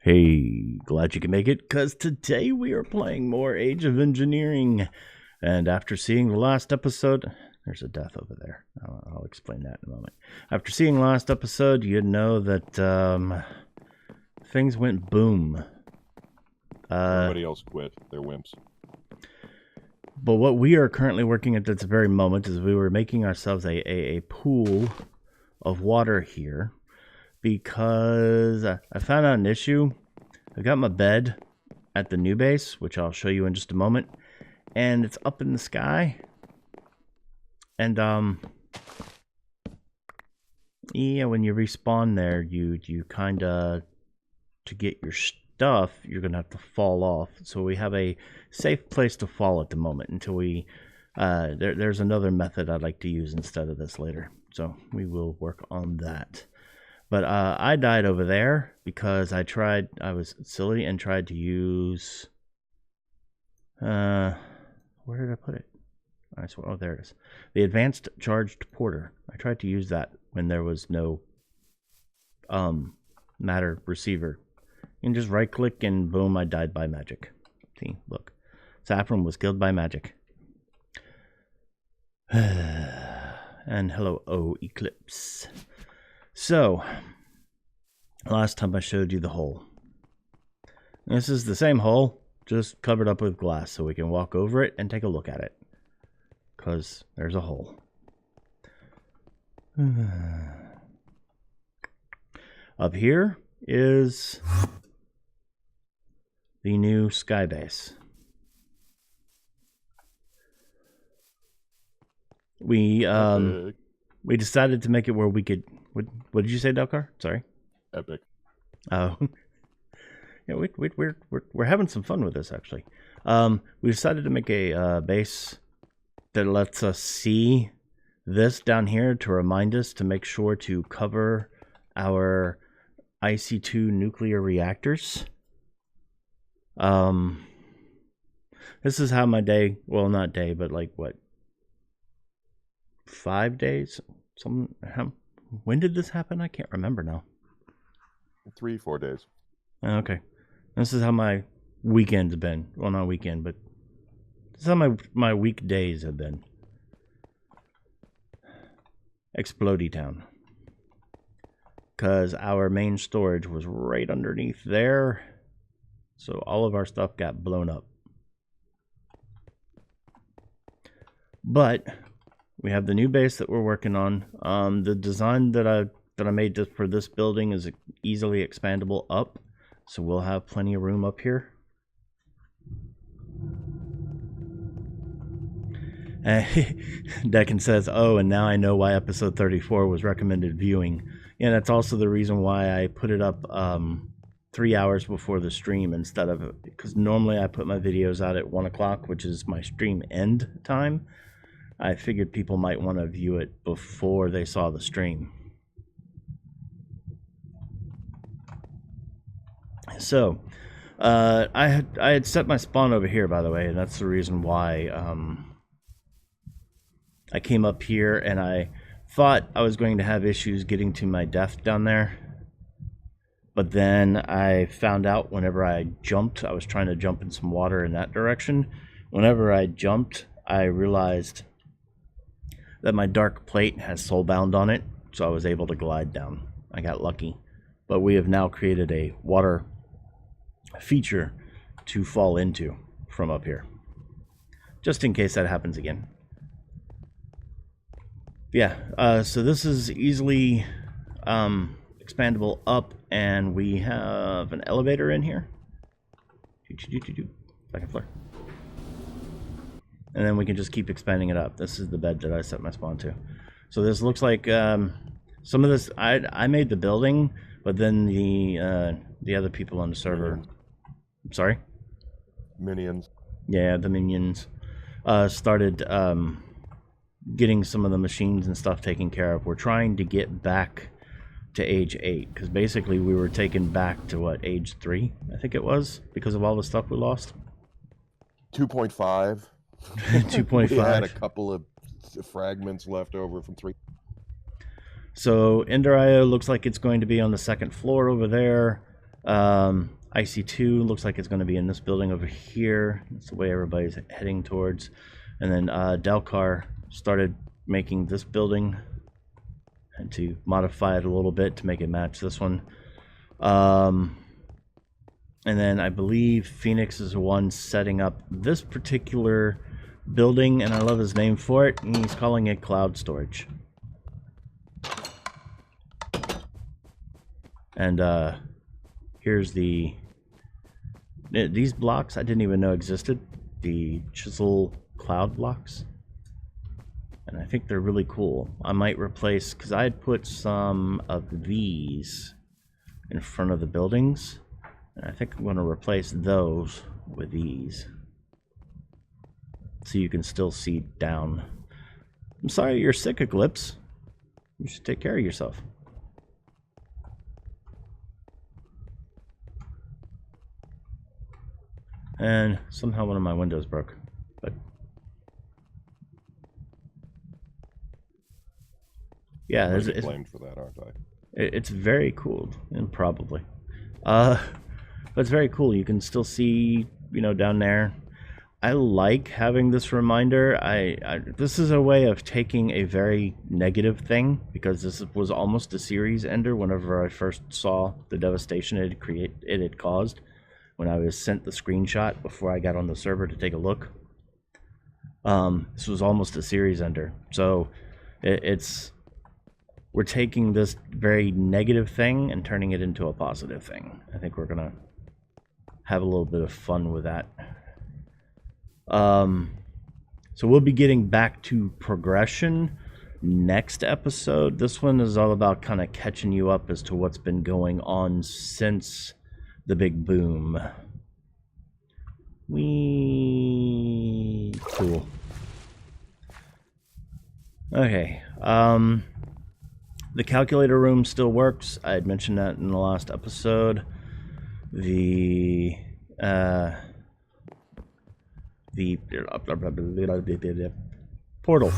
Hey, glad you can make it, because today we are playing more Age of Engineering. And after seeing the last episode, there's a death over there. I'll explain that in a moment. After seeing the last episode, you'd know that things went boom. Everybody else quit. They're wimps. But what we are currently working at this very moment is we were making ourselves a pool of water here. Because I found out an issue. I got my bed at the new base, which I'll show you in just a moment, and it's up in the sky. And yeah, when you respawn there, you kind of, to get your stuff, you're gonna have to fall off. So we have a safe place to fall at the moment until we. There's another method I'd like to use instead of this later, so we will work on that. But I died over there because I was silly and tried to use, where did I put it? Oh, there it is. The advanced charged porter. I tried to use that when there was no matter receiver. You can just right click and boom, I died by magic. See, look. Saffron was killed by magic. And hello, Eclipse. So, last time I showed you the hole. This is the same hole, just covered up with glass so we can walk over it and take a look at it. Because there's a hole. Up here is the new sky base. We decided to make it where we could. What did you say, Delcar? Sorry. Epic. Oh, yeah. We're having some fun with this actually. We decided to make a base that lets us see this down here to remind us to make sure to cover our IC2 nuclear reactors. This is how my day. Well, not day, but like what? 5 days. When did this happen? I can't remember now. 3-4 days. Okay. This is how my weekend's been. Well, not weekend, but this is how my weekdays have been. Explodey Town. Because our main storage was right underneath there. So all of our stuff got blown up. But we have the new base that we're working on. The design that I made for this building is easily expandable up, so we'll have plenty of room up here. Deccan says, "Oh, and now I know why episode 34 was recommended viewing." Yeah, that's also the reason why I put it up 3 hours before the stream instead of, because normally I put my videos out at 1 o'clock, which is my stream end time. I figured people might want to view it before they saw the stream. So, I had set my spawn over here, by the way, and that's the reason why I came up here, and I thought I was going to have issues getting to my death down there. But then I found out whenever I jumped, I was trying to jump in some water in that direction. Whenever I jumped, I realized that my dark plate has soulbound on it, so I was able to glide down. I got lucky. But we have now created a water feature to fall into from up here, just in case that happens again. Yeah, so this is easily expandable up, and we have an elevator in here. Second floor. And then we can just keep expanding it up. This is the bed that I set my spawn to. So this looks like some of this. I made the building, but then the other people on the server. Sorry. Minions. Yeah, the minions started getting some of the machines and stuff taken care of. We're trying to get back to age 8 because basically we were taken back to what, age 3? I think it was, because of all the stuff we lost. 2.5. 2.5. We had a couple of fragments left over from 3. So Ender IO looks like it's going to be on the second floor over there. IC2 looks like it's going to be in this building over here. That's the way everybody's heading towards. And then Delcar started making this building. Had to modify it a little bit to make it match this one. And then I believe Phoenix is the one setting up this particular building, and I love his name for it. And he's calling it cloud storage. And here's these blocks I didn't even know existed. The chisel cloud blocks. And I think they're really cool. I might replace, because I had put some of these in front of the buildings. And I think I'm going to replace those with these. So you can still see down. I'm sorry you're sick, Eclipse. You should take care of yourself. And somehow one of my windows broke. But yeah, I'm blamed for that, aren't I? It's very cool, and probably. But it's very cool. You can still see, down there. I like having this reminder. This is a way of taking a very negative thing, because this was almost a series ender whenever I first saw the devastation it had caused. When I was sent the screenshot before I got on the server to take a look. This was almost a series ender. So we're taking this very negative thing and turning it into a positive thing. I think we're gonna have a little bit of fun with that. So we'll be getting back to progression next episode. This one is all about kind of catching you up as to what's been going on since the big boom. Cool. Okay. The calculator room still works. I had mentioned that in the last episode. The portal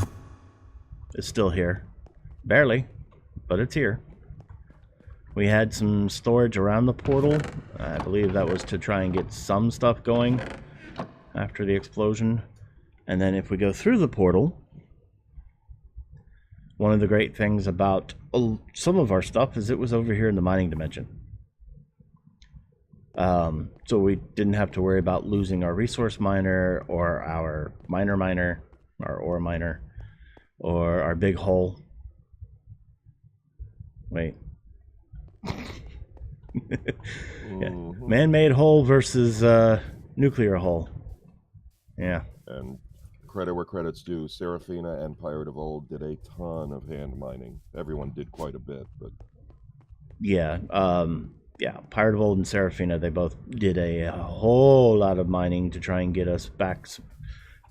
is still here. Barely, but it's here. We had some storage around the portal. I believe that was to try and get some stuff going after the explosion. And then if we go through the portal, one of the great things about some of our stuff is it was over here in the mining dimension. So we didn't have to worry about losing our resource miner or our miner, our ore miner, or our big hole. Wait. Yeah. Man-made hole versus nuclear hole. Yeah. And credit where credit's due, Seraphina and Pirate of Old did a ton of hand mining. Everyone did quite a bit, but yeah, Pirate of Old and Seraphina, they both did a whole lot of mining to try and get us back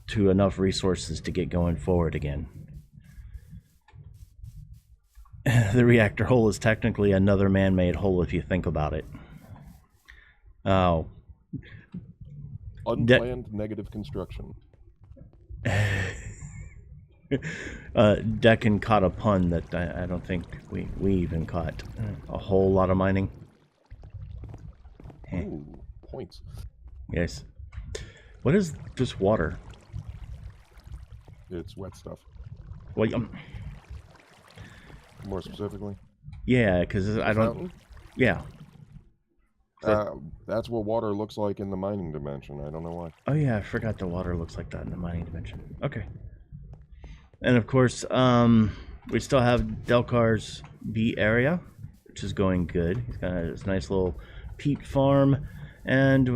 to enough resources to get going forward again. The reactor hole is technically another man-made hole if you think about it. Oh. Unplanned negative construction. Decken caught a pun that I don't think we even caught. A whole lot of mining. Ooh, points. Yes. What is this water? It's wet stuff. Well, More specifically? yeah, because I don't... Fountain? Yeah. That's what water looks like in the mining dimension. I don't know why. Oh yeah, I forgot the water looks like that in the mining dimension. Okay. And of course, we still have Delcar's B area, which is going good. He's got this nice little peat farm, and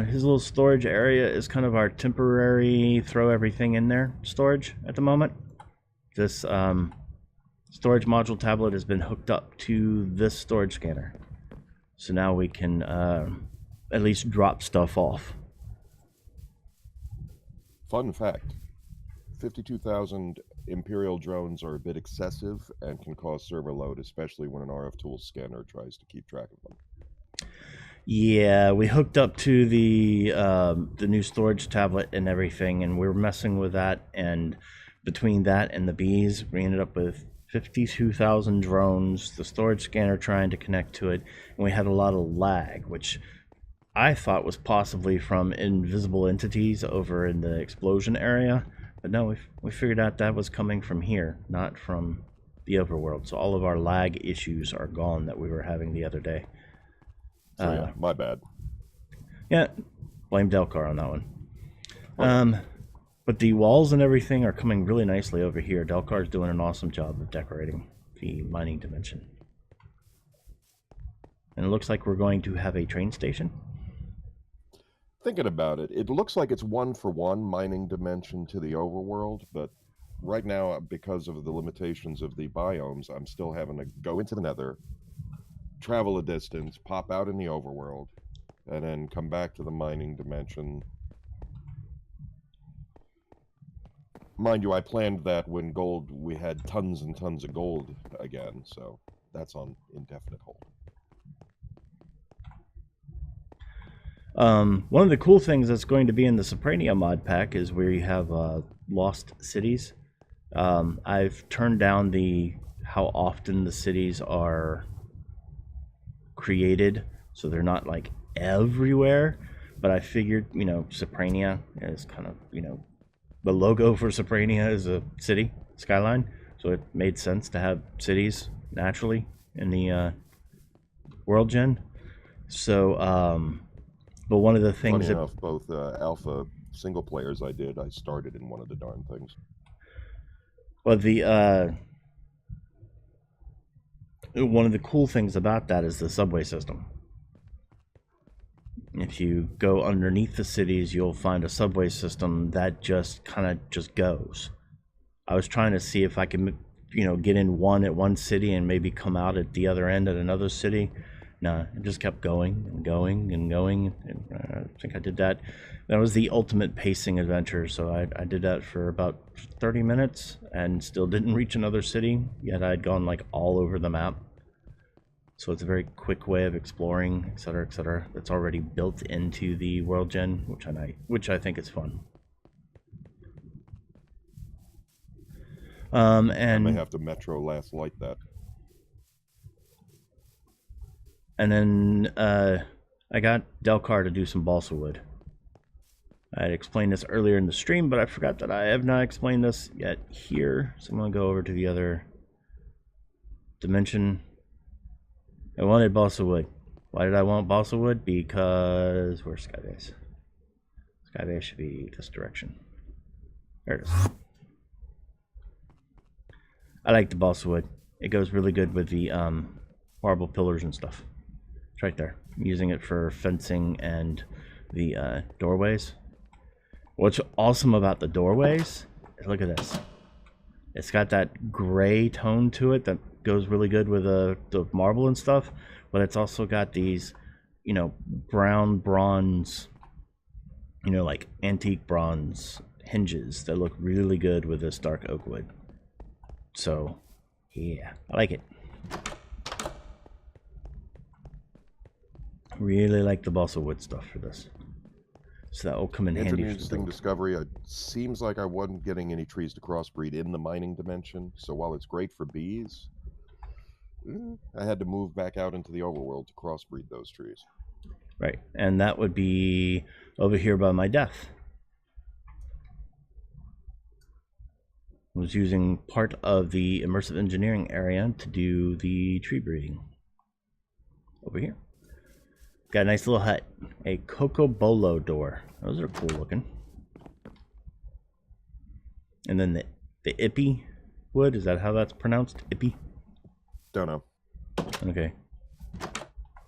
his little storage area is kind of our temporary throw everything in there storage at the moment. This storage module tablet has been hooked up to this storage scanner. So now we can at least drop stuff off. Fun fact, 52,000 Imperial drones are a bit excessive and can cause server load, especially when an RF tool scanner tries to keep track of them. Yeah, we hooked up to the new storage tablet and everything, and we were messing with that, and between that and the bees, we ended up with 52,000 drones, the storage scanner trying to connect to it, and we had a lot of lag, which I thought was possibly from invisible entities over in the explosion area. But no, we figured out that was coming from here, not from the overworld. So all of our lag issues are gone that we were having the other day. So yeah, my bad. Yeah, blame Delcar on that one. Okay. But the walls and everything are coming really nicely over here. Delcar's doing an awesome job of decorating the mining dimension. And it looks like we're going to have a train station. Thinking about it, it looks like it's 1-for-1 mining dimension to the overworld, but right now, because of the limitations of the biomes, I'm still having to go into the nether, travel a distance, pop out in the overworld, and then come back to the mining dimension. Mind you, I planned that when we had tons and tons of gold again, so that's on indefinite hold. One of the cool things that's going to be in the Soprania mod pack is where you have lost cities. I've turned down how often the cities are created, so they're not like everywhere. But I figured, Soprania is kind of, the logo for Soprania is a city skyline, so it made sense to have cities naturally in the world gen. So, but one of the things Funny enough, both alpha single players I started in one of the darn things. Well, one of the cool things about that is the subway system. If you go underneath the cities, you'll find a subway system that just goes. I was trying to see if I could, get in one at one city and maybe come out at the other end at another city. No, it just kept going and going and going. And I think I did that. That was the ultimate pacing adventure. So I did that for about 30 minutes and still didn't reach another city. Yet I'd gone like all over the map. So it's a very quick way of exploring, etc., etc. That's already built into the world gen, which I think is fun. And I may have to Metro Last Light that. And then I got Delcar to do some balsa wood. I had explained this earlier in the stream, but I forgot that I have not explained this yet here. So I'm going to go over to the other dimension. I wanted balsa wood. Why did I want balsa wood? Because where's Skybase? Skybase should be this direction. There it is. I like the balsa wood. It goes really good with the marble pillars and stuff. It's right there. I'm using it for fencing and the doorways. What's awesome about the doorways is, look at this. It's got that gray tone to it that goes really good with the marble and stuff, but it's also got these, brown bronze, like antique bronze hinges that look really good with this dark oak wood. So, yeah, I like it. Really like the balsa wood stuff for this. So that will come in handy. It's an interesting discovery. It seems like I wasn't getting any trees to crossbreed in the mining dimension. So while it's great for bees, I had to move back out into the overworld to crossbreed those trees. Right, and that would be over here by my death. I was using part of the immersive engineering area to do the tree breeding. Over here. Got a nice little hut. A Cocobolo door. Those are cool looking. And then the Ippy wood. Is that how that's pronounced? Ippy? Don't know. Okay.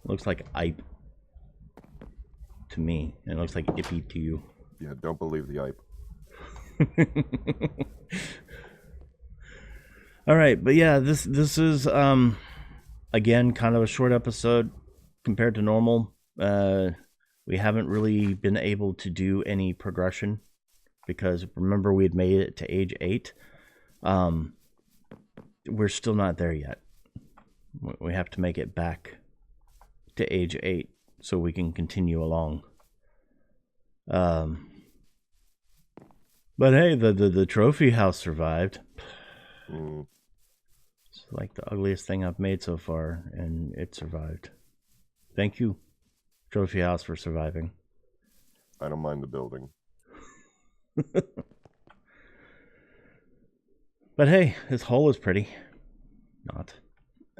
Looks like Ipe to me. And it looks like Ippy to you. Yeah, don't believe the Ipe. All right, but yeah, this is again kind of a short episode compared to normal. We haven't really been able to do any progression because remember we had made it to age 8. We're still not there yet. We have to make it back to age 8 so we can continue along. But hey, the trophy house survived. It's like the ugliest thing I've made so far, and it survived. Thank you, Trophy House, for surviving. I don't mind the building. But hey, this hole is pretty. Not.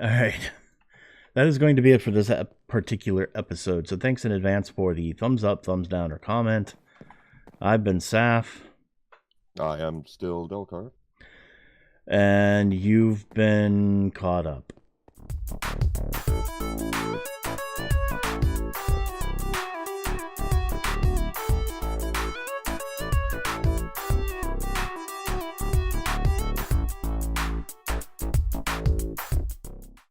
All right. That is going to be it for this particular episode. So thanks in advance for the thumbs up, thumbs down, or comment. I've been Saf. I am still Delcar. And you've been caught up.